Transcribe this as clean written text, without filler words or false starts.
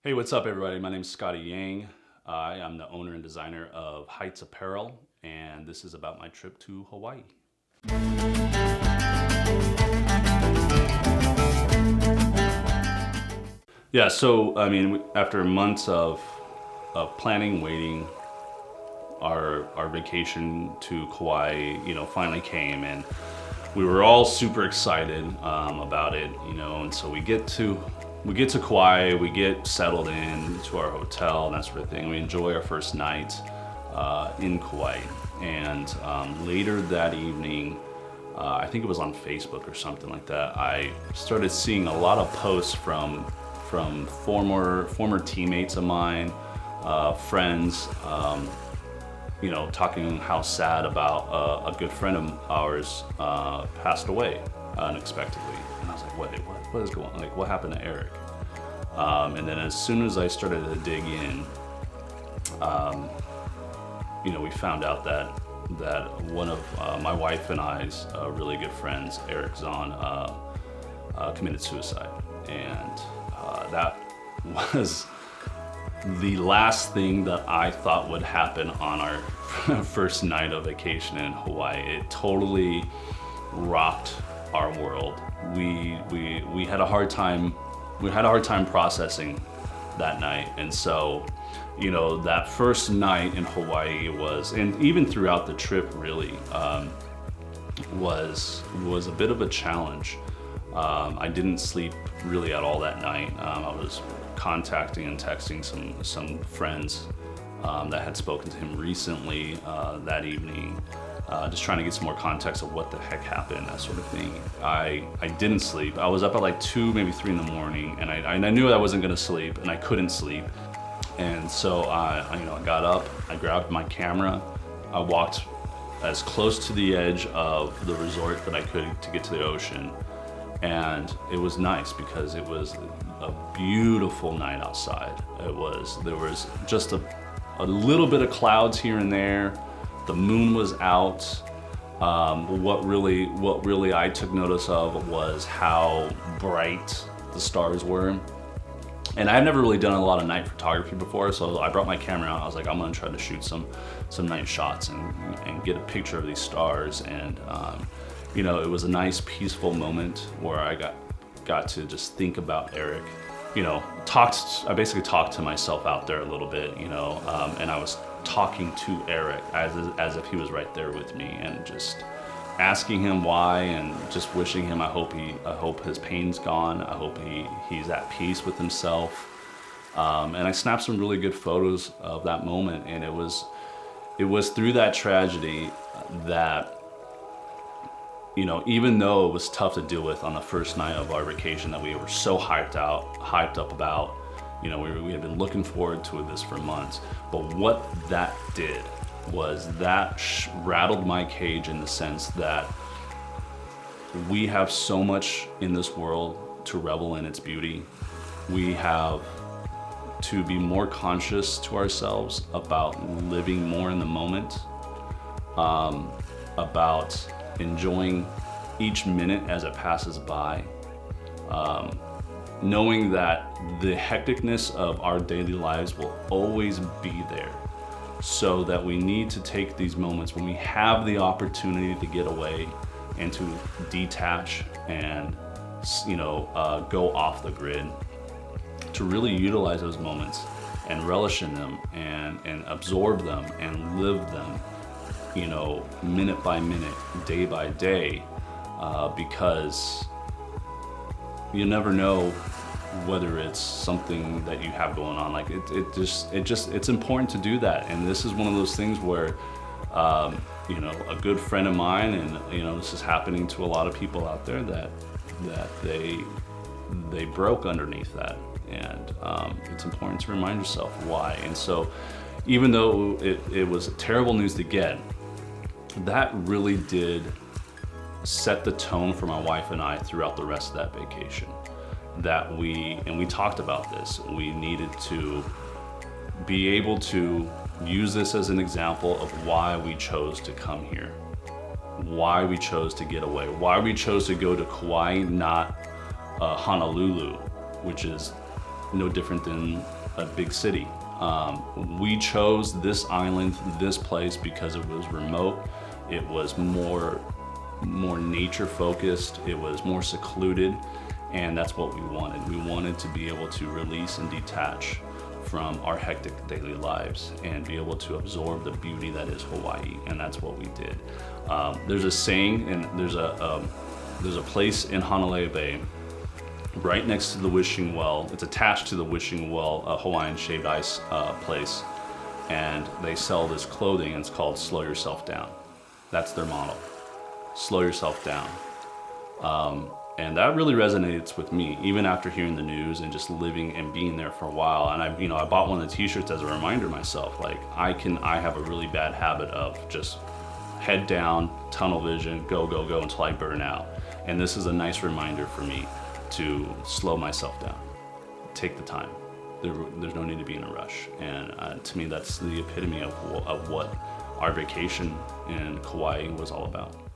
Hey, what's up, everybody? My name is Scottie Yang. I am the owner and designer of Heights Apparel, and this is about my trip to Hawaii. Yeah, so after months of planning, waiting, our vacation to Kauai, finally came, and we were all super excited about it, and so we get to Kauai, we get settled in to our hotel and that sort of thing. We enjoy our first night in Kauai, and later that evening, I think it was on Facebook or something like that, I started seeing a lot of posts from former teammates of mine, friends, talking how sad about a good friend of ours passed away unexpectedly. And I was like, what is going on? Like, what happened to Eric? And then as soon as I started to dig in, we found out that one of my wife and I's really good friends, Eric Zahn, committed suicide. And that was the last thing that I thought would happen on our first night of vacation in Hawaii. It totally rocked our world. We had a hard time. We had a hard time processing that night, and so, that first night in Hawaii was, and even throughout the trip, really was a bit of a challenge. I didn't sleep really at all that night. I was contacting and texting some friends that had spoken to him recently that evening, just trying to get some more context of what the heck happened, that sort of thing. I didn't sleep. I was up at like 2, maybe 3 in the morning, and I knew I wasn't gonna sleep, and I couldn't sleep. And so I got up, I grabbed my camera, I walked as close to the edge of the resort that I could to get to the ocean. And it was nice because it was a beautiful night outside. There was just a little bit of clouds here and there. The moon was out. What really I took notice of was how bright the stars were. And I've never really done a lot of night photography before, so I brought my camera out. I was like, I'm gonna try to shoot some night shots and get a picture of these stars. And it was a nice peaceful moment where I got to just think about Eric. I basically talked to myself out there a little bit, and I was talking to Eric as if he was right there with me, and just asking him why, and just wishing him, I hope his pain's gone. I hope he's at peace with himself. And I snapped some really good photos of that moment, and it was through that tragedy that, even though it was tough to deal with on the first night of our vacation that we were so hyped up about, we had been looking forward to this for months. But what that did was that rattled my cage, in the sense that we have so much in this world to revel in its beauty. We have to be more conscious to ourselves about living more in the moment, about enjoying each minute as it passes by, knowing that the hecticness of our daily lives will always be there, so that we need to take these moments when we have the opportunity to get away and to detach and go off the grid, to really utilize those moments and relish in them and absorb them and live them, minute by minute, day by day, because you never know whether it's something that you have going on. Like it's important to do that. And this is one of those things where, a good friend of mine, and this is happening to a lot of people out there, that they broke underneath that. And it's important to remind yourself why. And so, even though it was terrible news to get, that really did set the tone for my wife and I throughout the rest of that vacation. That we talked about this, we needed to be able to use this as an example of why we chose to come here, why we chose to get away, why we chose to go to Kauai, not Honolulu, which is no different than a big city. We chose this island, this place, because it was remote. It was more nature focused. It was more secluded, and that's what we wanted. We wanted to be able to release and detach from our hectic daily lives and be able to absorb the beauty that is Hawaii, and that's what we did. There's a saying, and there's a place in Honolulu Bay right next to the Wishing Well. It's attached to the Wishing Well, a Hawaiian shaved ice place, and they sell this clothing, and it's called Slow Yourself Down. That's their model. Slow yourself down. And that really resonates with me, even after hearing the news and just living and being there for a while. And I bought one of the t-shirts as a reminder to myself, like I have a really bad habit of just head down, tunnel vision, go until I burn out. And this is a nice reminder for me to slow myself down, take the time. There's no need to be in a rush. And to me, that's the epitome of what our vacation in Kauai was all about.